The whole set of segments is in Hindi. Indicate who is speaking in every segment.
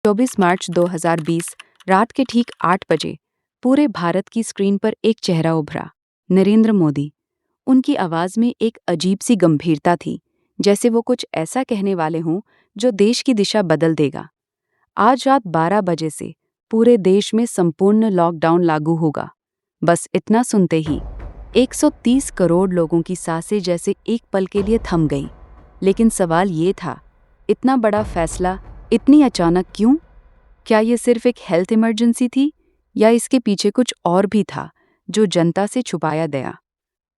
Speaker 1: 24 मार्च 2020 रात के ठीक 8 बजे पूरे भारत की स्क्रीन पर एक चेहरा उभरा, नरेंद्र मोदी। उनकी आवाज़ में एक अजीब सी गंभीरता थी, जैसे वो कुछ ऐसा कहने वाले हों जो देश की दिशा बदल देगा। आज रात 12 बजे से पूरे देश में संपूर्ण लॉकडाउन लागू होगा। बस इतना सुनते ही 130 करोड़ लोगों की सांसें जैसे एक पल के लिए थम गई। लेकिन सवाल ये था, इतना बड़ा फैसला इतनी अचानक क्यों? क्या ये सिर्फ एक हेल्थ इमरजेंसी थी या इसके पीछे कुछ और भी था जो जनता से छुपाया गया?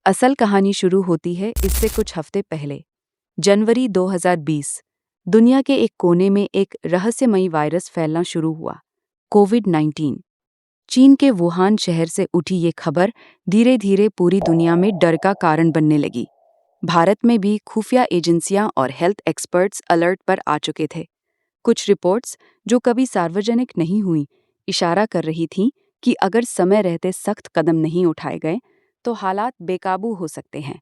Speaker 1: असल कहानी शुरू होती है इससे कुछ हफ्ते पहले। जनवरी 2020 दुनिया के एक कोने में एक रहस्यमयी वायरस फैलना शुरू हुआ, कोविड-19। चीन के वुहान शहर से उठी ये खबर धीरे धीरे पूरी दुनिया में डर का कारण बनने लगी। भारत में भी खुफिया एजेंसियां और हेल्थ एक्सपर्ट्स अलर्ट पर आ चुके थे। कुछ रिपोर्ट्स, जो कभी सार्वजनिक नहीं हुई, इशारा कर रही थीं कि अगर समय रहते सख्त कदम नहीं उठाए गए तो हालात बेकाबू हो सकते हैं।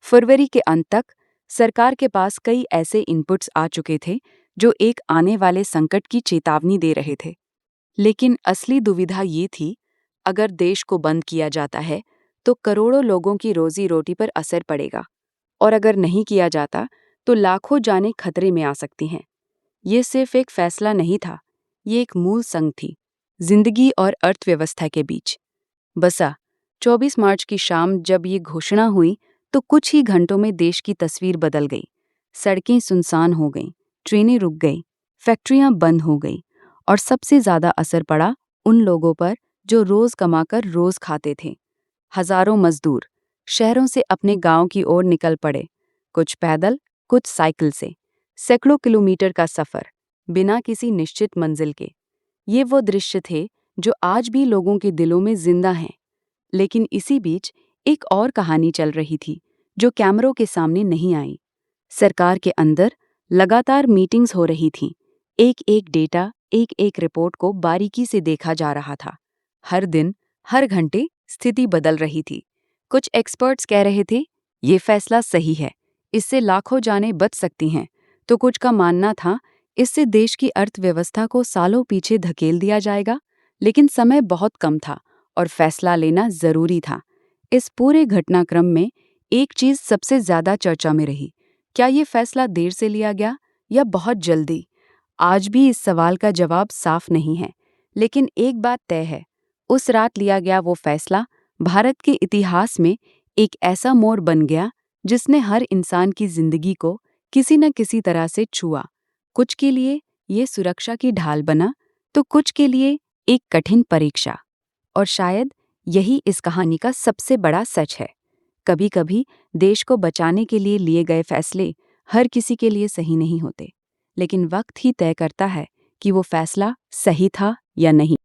Speaker 1: फरवरी के अंत तक सरकार के पास कई ऐसे इनपुट्स आ चुके थे जो एक आने वाले संकट की चेतावनी दे रहे थे। लेकिन असली दुविधा ये थी, अगर देश को बंद किया जाता है तो करोड़ों लोगों की रोजी रोटी पर असर पड़ेगा, और अगर नहीं किया जाता तो लाखों जानें खतरे में आ सकती हैं। ये सिर्फ एक फैसला नहीं था, ये एक मूल संघ थी, जिंदगी और अर्थव्यवस्था के बीच। बसा 24 मार्च की शाम जब ये घोषणा हुई तो कुछ ही घंटों में देश की तस्वीर बदल गई। सड़कें सुनसान हो गईं, ट्रेनें रुक गईं, फैक्ट्रियां बंद हो गईं, और सबसे ज्यादा असर पड़ा उन लोगों पर जो रोज कमाकर रोज खाते थे। हजारों मजदूर शहरों से अपने गांव की ओर निकल पड़े, कुछ पैदल, कुछ साइकिल से। सैकड़ों किलोमीटर का सफर, बिना किसी निश्चित मंजिल के। ये वो दृश्य थे जो आज भी लोगों के दिलों में जिंदा हैं। लेकिन इसी बीच एक और कहानी चल रही थी जो कैमरों के सामने नहीं आई। सरकार के अंदर लगातार मीटिंग्स हो रही थीं। एक एक डेटा, एक एक रिपोर्ट को बारीकी से देखा जा रहा था। हर दिन, हर घंटे स्थिति बदल रही थी। कुछ एक्सपर्ट्स कह रहे थे, ये फैसला सही है, इससे लाखों जानें बच सकती हैं। तो कुछ का मानना था, इससे देश की अर्थव्यवस्था को सालों पीछे धकेल दिया जाएगा। लेकिन समय बहुत कम था और फैसला लेना जरूरी था। इस पूरे घटनाक्रम में एक चीज सबसे ज्यादा चर्चा में रही, क्या ये फैसला देर से लिया गया या बहुत जल्दी? आज भी इस सवाल का जवाब साफ नहीं है। लेकिन एक बात तय है, उस रात लिया गया वो फैसला भारत के इतिहास में एक ऐसा मोड़ बन गया जिसने हर इंसान की जिंदगी को किसी न किसी तरह से छुआ। कुछ के लिए ये सुरक्षा की ढाल बना, तो कुछ के लिए एक कठिन परीक्षा। और शायद यही इस कहानी का सबसे बड़ा सच है। कभी-कभी देश को बचाने के लिए लिए गए फैसले हर किसी के लिए सही नहीं होते, लेकिन वक्त ही तय करता है कि वो फैसला सही था या नहीं।